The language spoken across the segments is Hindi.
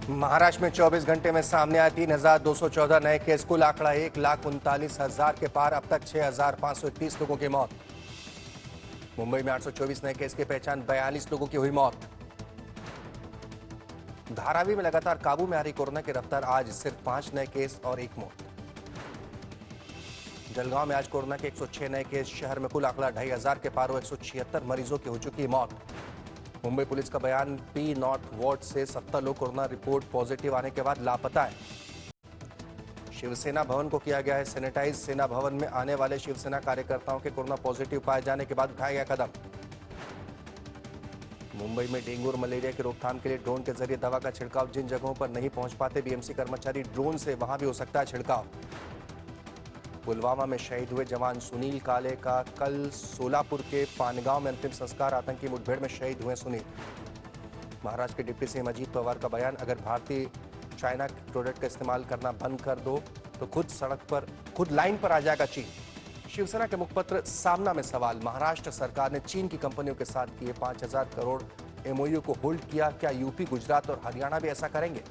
महाराष्ट्र में 24 घंटे में सामने आए 3,214 नए केस, कुल आंकड़ा 1,39,000 के पार। अब तक 6,531 लोगों की मौत। मुंबई में 824 नए केस की पहचान, 42 लोगों की हुई मौत। धारावी में लगातार काबू में आ रही कोरोना की रफ्तार, आज सिर्फ 5 नए केस और 1 मौत। जलगांव में आज कोरोना के 106 नए केस, शहर में कुल आंकड़ा 2,500 के पार, 176 मरीजों की हो चुकी मौत। मुंबई पुलिस का बयान, पी नॉर्थ वार्ड से 70 लोग कोरोना रिपोर्ट पॉजिटिव आने के बाद लापता है। शिवसेना भवन को किया गया है सैनिटाइज, सेना भवन में आने वाले शिवसेना कार्यकर्ताओं के कोरोना पॉजिटिव पाए जाने के बाद उठाया गया कदम। मुंबई में डेंगू और मलेरिया की रोकथाम के लिए ड्रोन के जरिए दवा का छिड़काव, जिन जगहों पर नहीं पहुंच पाते बीएमसी कर्मचारी, ड्रोन से वहां भी हो सकता है छिड़काव। पुलवामा में शहीद हुए जवान सुनील काले का कल सोलापुर के पानगांव में अंतिम संस्कार, आतंकी मुठभेड़ में शहीद हुए सुनील। महाराष्ट्र के डिप्टी सीएम अजीत पवार का बयान, अगर भारतीय चाइना प्रोडक्ट का इस्तेमाल करना बंद कर दो तो खुद लाइन पर आ जाएगा चीन। शिवसेना के मुखपत्र सामना में सवाल, महाराष्ट्र सरकार ने चीन की कंपनियों के साथ किए 5,000 करोड़ एमओयू को होल्ड किया, क्या यूपी, गुजरात और हरियाणा भी ऐसा करेंगे?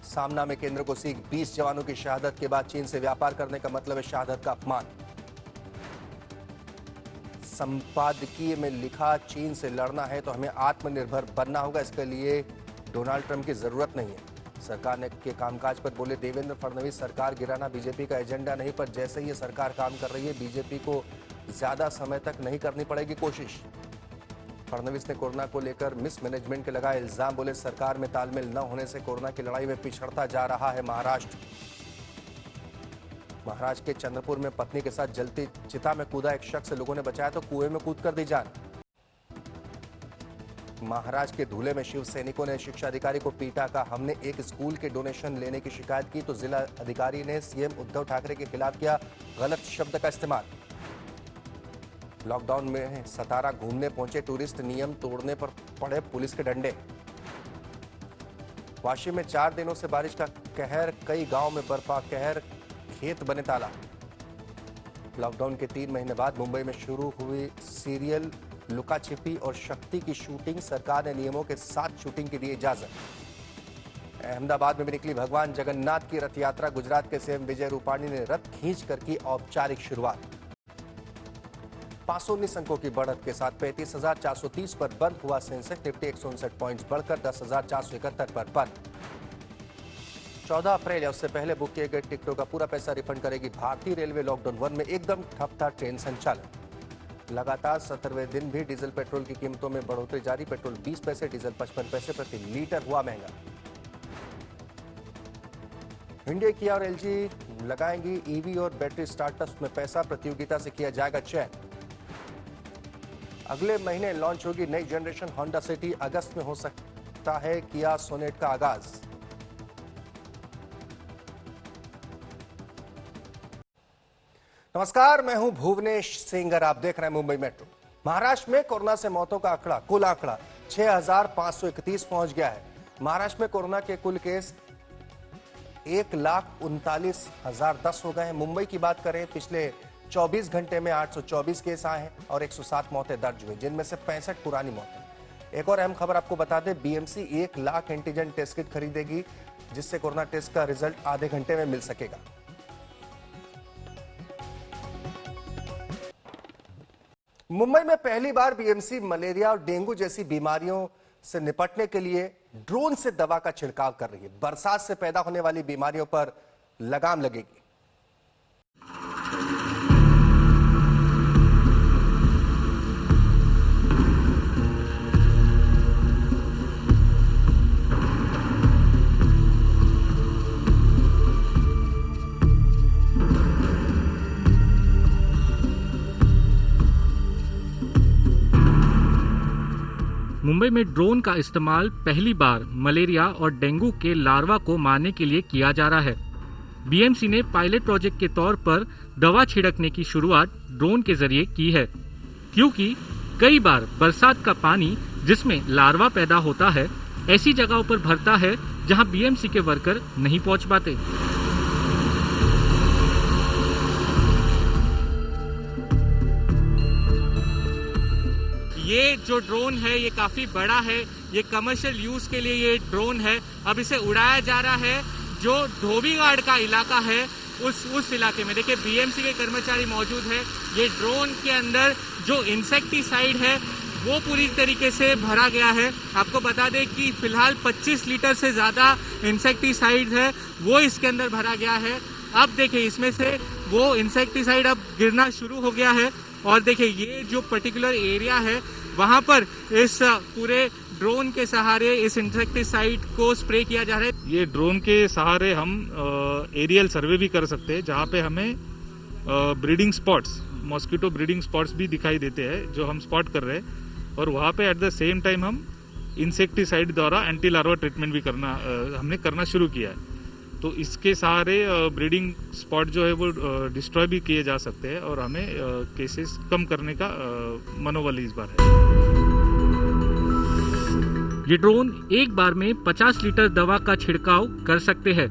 सामना में केंद्र को सीख, 20 जवानों की शहादत के बाद चीन से व्यापार करने का मतलब है शहादत का अपमान। संपादकीय में लिखा, चीन से लड़ना है तो हमें आत्मनिर्भर बनना होगा, इसके लिए डोनाल्ड ट्रंप की जरूरत नहीं है। सरकार के कामकाज पर बोले देवेंद्र फडणवीस, सरकार गिराना बीजेपी का एजेंडा नहीं, पर जैसे ही सरकार काम कर रही है बीजेपी को ज्यादा समय तक नहीं करनी पड़ेगी कोशिश। फडणवीस ने कोरोना को लेकर मिसमैनेजमेंट के लगाए इल्जाम, बोले सरकार में तालमेल न होने से कोरोना की लड़ाई में पिछड़ता जा रहा है महाराष्ट्र। महाराष्ट्र के चंद्रपुर में पत्नी के साथ जलती चिता में कूदा एक शख्स, लोगों ने बचाया तो कुएं में कूद कर दी जान। महाराष्ट्र के धूले में शिव सैनिकों ने शिक्षा अधिकारी को पीटा, का हमने एक स्कूल के डोनेशन लेने की शिकायत की तो जिला अधिकारी ने सीएम उद्धव ठाकरे के खिलाफ किया गलत शब्द का इस्तेमाल। लॉकडाउन में सतारा घूमने पहुंचे टूरिस्ट, नियम तोड़ने पर पड़े पुलिस के डंडे। वाशी में 4 दिनों से बारिश का कहर, कई गांव में बर्फा कहर, खेत बने ताला। लॉकडाउन के 3 महीने बाद मुंबई में शुरू हुई सीरियल लुका छिपी और शक्ति की शूटिंग, सरकार ने नियमों के साथ शूटिंग की दी इजाजत। अहमदाबाद में भी निकली भगवान जगन्नाथ की रथ यात्रा, गुजरात के सीएम विजय रूपाणी ने रथ खींच कर की औपचारिक शुरुआत। 519 अंकों की बढ़त के साथ 35,430 पर बंद हुआ सेंसेक्स, निफ्टी 159 पॉइंट्स बढ़कर 10,471 पर बंद। 14 अप्रैल या उससे पहले बुक किए गए टिकटों का पूरा पैसा रिफंड करेगी भारतीय रेलवे। लॉकडाउन 1 में एकदम ठप था ट्रेन संचालन। लगातार 17वें दिन भी डीजल पेट्रोल की कीमतों में बढ़ोतरी जारी, पेट्रोल 20 पैसे, डीजल 55 पैसे प्रति लीटर हुआ महंगा। इंडिया, किया और एलजी लगाएंगी ईवी और बैटरी स्टार्टअप्स में पैसा, प्रतियोगिता से किया जाएगा चयन। अगले महीने लॉन्च होगी नई जनरेशन होंडा सिटी, अगस्त में हो सकता है किया सोनेट का आगाज। नमस्कार, मैं हूं भुवनेश सिंगर, आप देख रहे हैं मुंबई मेट्रो। महाराष्ट्र में कोरोना से मौतों का आंकड़ा, कुल आंकड़ा 6,531 पहुंच गया है। महाराष्ट्र में कोरोना के कुल केस 1,39,010 हो गए हैं। मुंबई की बात करें, पिछले 24 घंटे में 824 केस आए हैं और 107 मौतें दर्ज हुई, जिनमें से 65 पुरानी मौतें। एक और अहम खबर आपको बता दें, BMC 1 lakh antigen test kit खरीदेगी, जिससे कोरोना टेस्ट का रिजल्ट आधे घंटे में मिल सकेगा। मुंबई में पहली बार बीएमसी मलेरिया और डेंगू जैसी बीमारियों से निपटने के लिए ड्रोन से दवा का छिड़काव कर रही है। बरसात से पैदा होने वाली बीमारियों पर लगाम लगेगी। मुंबई में ड्रोन का इस्तेमाल पहली बार मलेरिया और डेंगू के लार्वा को मारने के लिए किया जा रहा है। बीएमसी ने पायलट प्रोजेक्ट के तौर पर दवा छिड़कने की शुरुआत ड्रोन के जरिए की है, क्योंकि कई बार बरसात का पानी जिसमें लार्वा पैदा होता है ऐसी जगहों पर भरता है जहां बीएमसी के वर्कर नहीं पहुंच पाते। ये जो ड्रोन है ये काफी बड़ा है, ये कमर्शियल यूज के लिए ये ड्रोन है। अब इसे उड़ाया जा रहा है जो धोबीघाट का इलाका है उस इलाके में। देखिए बीएमसी के कर्मचारी मौजूद है। ये ड्रोन के अंदर जो इंसेक्टिसाइड है वो पूरी तरीके से भरा गया है। आपको बता दें कि फिलहाल 25 लीटर से ज़्यादा इंसेक्टिसाइड है वो इसके अंदर भरा गया है। अब देखिए इसमें से वो इंसेक्टिसाइड अब गिरना शुरू हो गया है और देखिए ये जो पर्टिकुलर एरिया है वहाँ पर इस पूरे ड्रोन के सहारे इस इंसेक्टिसाइड को स्प्रे किया जा रहा है। ये ड्रोन के सहारे हम एरियल सर्वे भी कर सकते हैं जहाँ पे हमें breeding spots, mosquito breeding spots भी दिखाई देते हैं जो हम स्पॉट कर रहे हैं और वहाँ पे एट द सेम टाइम हम इंसेक्टिसाइड द्वारा एंटी लार्वा ट्रीटमेंट भी हमने करना शुरू किया है। तो इसके सहारे ब्रीडिंग स्पॉट जो है वो डिस्ट्रॉय भी किए जा सकते हैं और हमें केसेस कम करने का मनोबल इस बार है। ये ड्रोन एक बार में 50 लीटर दवा का छिड़काव कर सकते हैं।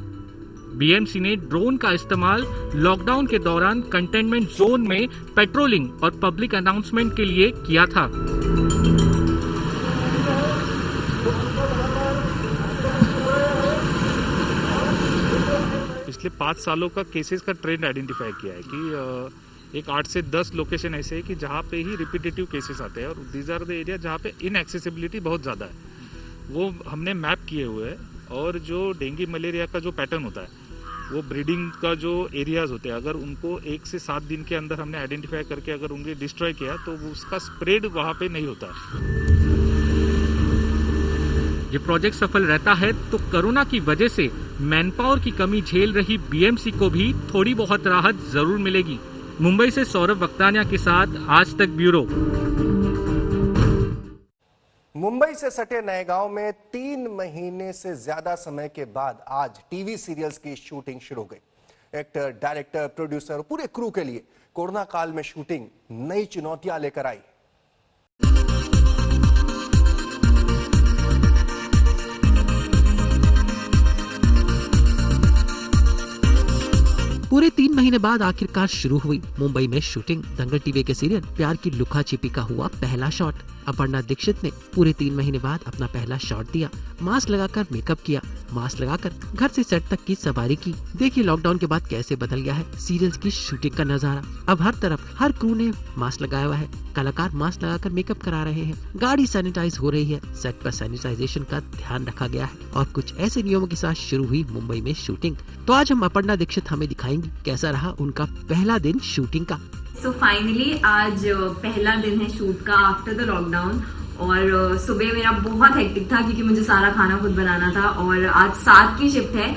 बीएमसी ने ड्रोन का इस्तेमाल लॉकडाउन के दौरान कंटेनमेंट जोन में पेट्रोलिंग और पब्लिक अनाउंसमेंट के लिए किया था। पिछले 5 सालों का केसेस का ट्रेंड आइडेंटिफाई किया है कि एक 8 से 10 लोकेशन ऐसे है कि जहाँ पे ही रिपीटेटिव केसेस आते हैं और दीज आर द एरिया जहाँ पे इनएक्सेसिबिलिटी बहुत ज़्यादा है। वो हमने मैप किए हुए हैं और जो डेंगू मलेरिया का जो पैटर्न होता है वो ब्रीडिंग का जो एरियाज होते हैं अगर उनको 1 से 7 दिन के अंदर हमने आइडेंटिफाई करके अगर उनके डिस्ट्रॉय किया तो उसका स्प्रेड वहाँ पे नहीं होता है। ये प्रोजेक्ट सफल रहता है तो कोरोना की वजह से मैनपावर की कमी झेल रही बीएमसी को भी थोड़ी बहुत राहत जरूर मिलेगी। मुंबई से सौरभ वक्तानिया के साथ आज तक ब्यूरो। मुंबई से सटे नए गांव में 3 महीने से ज्यादा समय के बाद आज टीवी सीरियल्स की शूटिंग शुरू हो गई। एक्टर, डायरेक्टर, प्रोड्यूसर और पूरे क्रू के लिए कोरोना काल में शूटिंग नई चुनौतियां लेकर आई। पूरे 3 महीने बाद आखिरकार शुरू हुई मुंबई में शूटिंग। दंगल टीवी के सीरियल प्यार की लुका छिपी का हुआ पहला शॉट। अपर्णा दीक्षित ने पूरे 3 महीने बाद अपना पहला शॉट दिया। मास्क लगाकर मेकअप किया, मास्क लगाकर घर से सेट तक की सवारी की। देखिए लॉकडाउन के बाद कैसे बदल गया है सीरियल्स की शूटिंग का नजारा। अब हर तरफ हर क्रू ने मास्क लगाया हुआ है। कलाकार मास्क लगाकर मेकअप करा रहे हैं। गाड़ी सैनिटाइज हो रही है। सेट पर सैनिटाइजेशन का ध्यान रखा गया है और कुछ ऐसे नियमों के साथ शुरू हुई मुंबई में शूटिंग। तो आज हम अपर्णा दीक्षित हमें दिखाएंगी कैसा रहा उनका पहला दिन शूटिंग का। सो फाइनली आज पहला दिन है शूट का आफ्टर द लॉकडाउन और सुबह मेरा बहुत हेक्टिक था क्योंकि मुझे सारा खाना खुद बनाना था और आज 7 की शिफ्ट है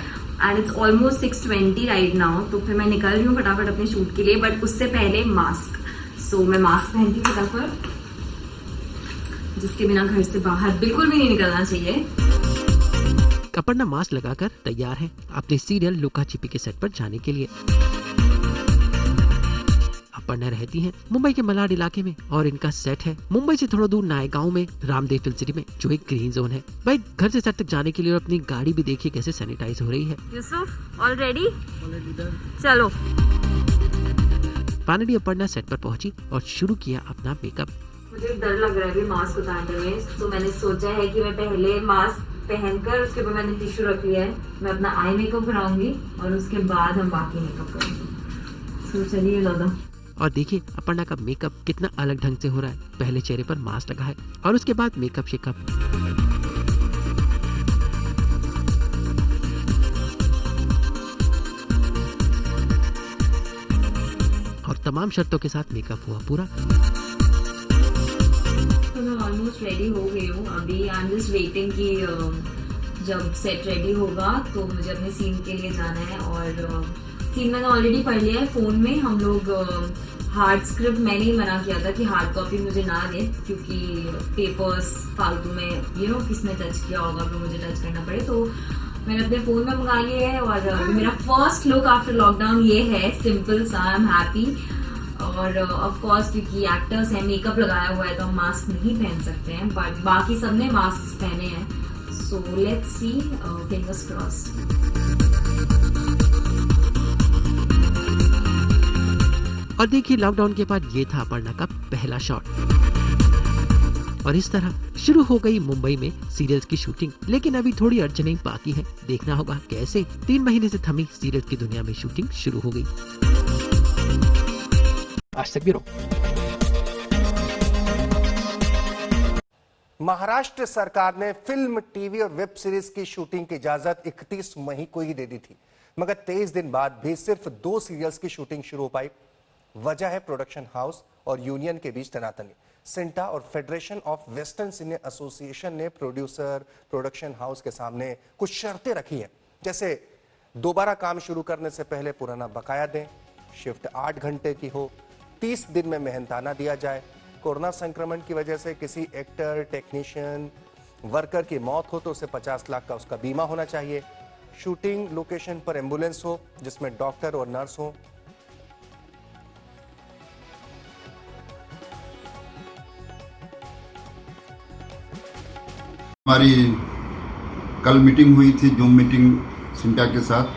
and it's almost 6:20 right now. तो फिर मैं निकल रही हूँ फटाफट अपने शूट के लिए बट उससे पहले मास्क। सो मैं मास्क पहनती हूँ फटाफट, जिसके बिना घर से बाहर बिल्कुल भी नहीं निकलना चाहिए। अपर्णा मास्क लगाकर तैयार है अपने सीरियल लुका छिपी के सेट पर जाने के लिए। अपर्णा रहती हैं मुंबई के मलाड इलाके में और इनका सेट है मुंबई से थोड़ा दूर नायगांव में रामदेव फिल्म सिटी में जो एक ग्रीन जोन है। भाई घर से सेट तक जाने के लिए और अपनी गाड़ी भी देखिए कैसे सैनिटाइज हो रही है। यूसुफ ऑलरेडी चलो। फाइनली अपर्णा सेट पर पहुंची और शुरू किया अपना मेकअप। मुझे डर लग रहा है अभी मास्क उतारने में, तो मैंने सोचा है कि मैं पहले मास्क पहनकर उसके ऊपर मैंने टिश्यू रख लिया है। मैं अपना आई मेकअप कराऊंगी और उसके बाद हम बाकी मेकअप करेंगे। तो चलिए दादा। और देखिए अपर्णा का मेकअप कितना अलग ढंग से हो रहा है। पहले चेहरे पर मास्क लगा है और उसके बाद मेकअप शेकअप। और तमाम शर्तों के साथ मेकअप हुआ पूरा। तो मैं ऑलमोस्ट रेडी हो गई हूँ। अभी आई एम जस्ट वेटिंग कि जब सेट रेडी होगा तो मुझे अपने सीन के लिए जाना है और सीन मैंने ऑलरेडी पढ़ लिया है फोन में। हम लोग हार्ड स्क्रिप्ट मैंने ही मना किया था कि हार्ड कॉपी मुझे ना दे क्योंकि पेपर्स फालतू में किसने टच किया होगा तो मुझे टच करना पड़े। तो मैंने अपने फोन में मंगा लिया है और मेरा फर्स्ट लुक आफ्टर लॉकडाउन ये है। सिंपल सा, आई एम हैप्पी। और ऑफ कोर्स क्योंकि एक्टर्स हैं, मेकअप लगाया हुआ है तो हम मास्क नहीं पहन सकते हैं बट बाकी सबने मास्क पहने हैं। So let's see, fingers crossed. और देखिए लॉकडाउन के बाद ये था अपर्णा का पहला शॉट। और इस तरह शुरू हो गई मुंबई में सीरियल्स की शूटिंग। लेकिन अभी थोड़ी अड़चनें बाकी है, देखना होगा कैसे 3 महीने से थमी सीरियल की दुनिया में शूटिंग शुरू हो गई। आज तक ब्यूरो। महाराष्ट्र सरकार ने फिल्म, टीवी और वेब सीरीज की शूटिंग की इजाजत 31 मई को ही दे दी थी, मगर 23 दिन बाद भी सिर्फ 2 सीरियल्स की शूटिंग शुरू हो पाई। वजह है प्रोडक्शन हाउस और यूनियन के बीच तनातनी। सिंटा और federation of western cine association ने प्रोड्यूसर, प्रोडक्शन हाउस के सामने कुछ शर्तें रखी हैं, जैसे दोबारा काम शुरू करने से पहले पुराना बकाया दें, शिफ्ट 8 घंटे की हो, 30 दिन में मेहनताना दिया जाए, कोरोना संक्रमण की वजह से किसी एक्टर, टेक्नीशियन, वर्कर की मौत हो तो उसे 50 लाख का उसका बीमा होना चाहिए, शूटिंग लोकेशन पर एम्बुलेंस हो जिसमें डॉक्टर और नर्स हो। हमारी कल मीटिंग हुई थी, जूम मीटिंग सिंटा के साथ।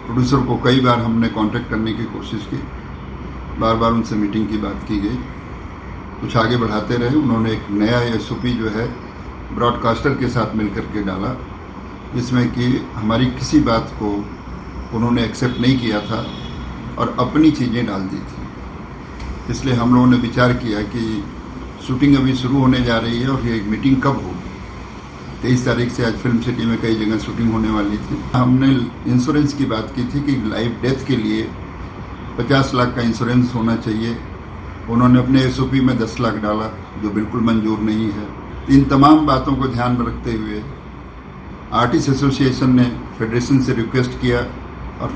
प्रोड्यूसर को कई बार हमने कांटेक्ट करने की कोशिश की, बार बार उनसे मीटिंग की बात की गई, कुछ आगे बढ़ाते रहे। उन्होंने एक नया एसओपी जो है ब्रॉडकास्टर के साथ मिलकर के डाला, जिसमें कि हमारी किसी बात को उन्होंने एक्सेप्ट नहीं किया था और अपनी चीज़ें डाल दी थी। इसलिए हम लोगों ने विचार किया कि शूटिंग अभी शुरू होने जा रही है और ये मीटिंग कब होगी। 23 तारीख से आज फिल्म सिटी में कई जगह शूटिंग होने वाली थी। हमने इंश्योरेंस की बात की थी कि लाइव डेथ के लिए 50 लाख का इंश्योरेंस होना चाहिए। उन्होंने अपने एसओपी में 10 लाख डाला, जो बिल्कुल मंजूर नहीं है। इन तमाम बातों को ध्यान में रखते हुए आर्टिस्ट एसोसिएशन ने फेडरेशन से रिक्वेस्ट किया और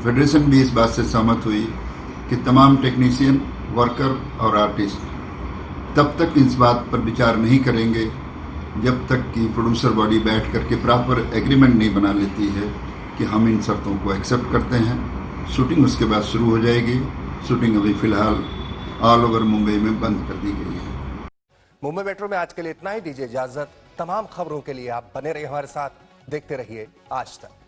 फेडरेशन भी इस बात से सहमत हुई कि तमाम टेक्नीशियन, वर्कर और आर्टिस्ट तब तक इस बात पर विचार नहीं करेंगे जब तक कि प्रोड्यूसर बॉडी बैठ करके प्रॉपर एग्रीमेंट नहीं बना लेती है कि हम इन शर्तों को एक्सेप्ट करते हैं। शूटिंग उसके बाद शुरू हो जाएगी। शूटिंग अभी फिलहाल ऑल ओवर मुंबई में बंद कर दी गई है। मुंबई मेट्रो में आज के लिए इतना ही। दीजिए इजाजत। तमाम खबरों के लिए आप बने रहिए हमारे साथ, देखते रहिए आज तक।